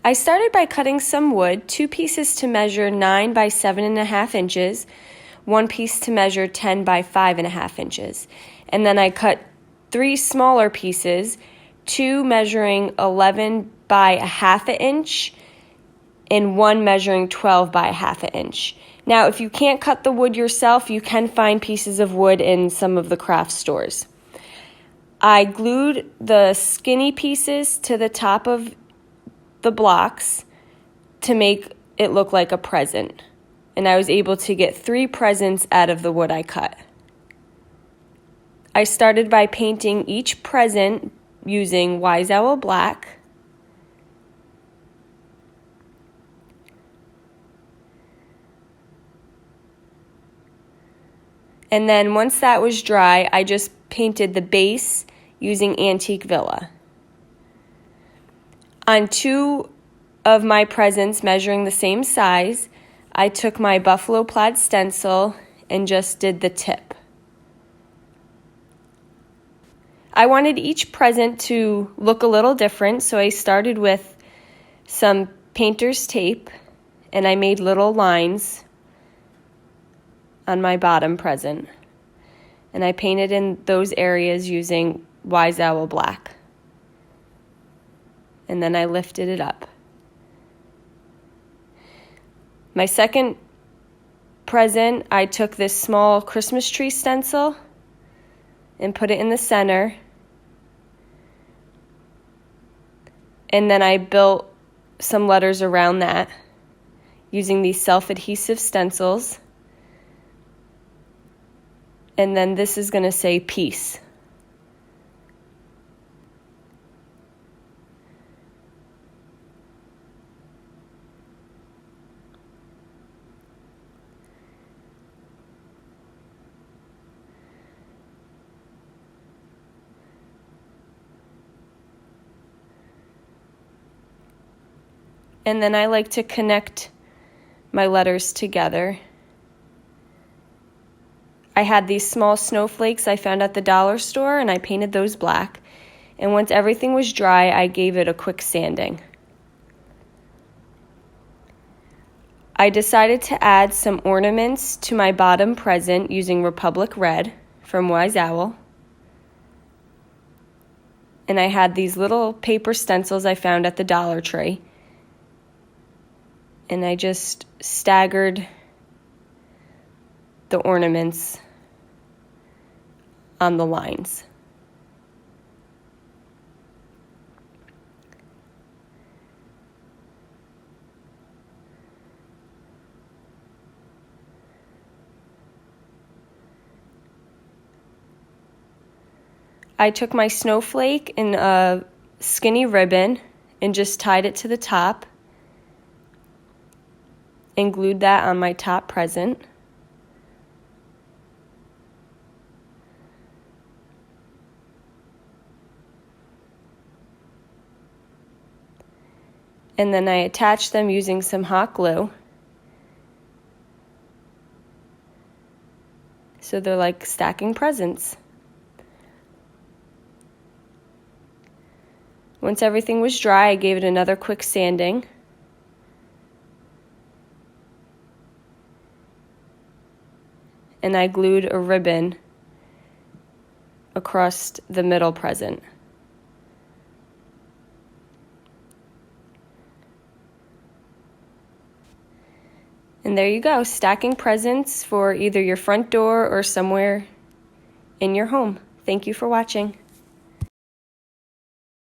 I started by cutting some wood, 2 pieces to measure 9 by 7.5 inches, 1 piece to measure 10 by 5.5 inches. And then I cut 3 smaller pieces, 2 measuring 11 by 1/2 inch and 1 measuring 12 by 1/2 inch. Now, if you can't cut the wood yourself, you can find pieces of wood in some of the craft stores. I glued the skinny pieces to the top of the blocks to make it look like a present. And I was able to get 3 presents out of the wood I cut. I started by painting each present using Wise Owl Black. And then once that was dry, I just painted the base using Antique Villa. On 2 of my presents measuring the same size, I took my buffalo plaid stencil and just did the tip. I wanted each present to look a little different, so I started with some painter's tape and I made little lines on my bottom present. And I painted in those areas using Wise Owl Black. And then I lifted it up. My second present, I took this small Christmas tree stencil and put it in the center. And then I built some letters around that using these self-adhesive stencils. And then this is going to say peace. And then I like to connect my letters together. I had these small snowflakes I found at the dollar store and I painted those black. And once everything was dry, I gave it a quick sanding. I decided to add some ornaments to my bottom present using Republic Red from Wise Owl. And I had these little paper stencils I found at the Dollar Tree. And I just staggered the ornaments on the lines. I took my snowflake and a skinny ribbon and just tied it to the top and glued that on my top present. And then I attached them using some hot glue. So they're like stacking presents. Once everything was dry, I gave it another quick sanding. And I glued a ribbon across the middle present. And there you go, stacking presents for either your front door or somewhere in your home. Thank you for watching.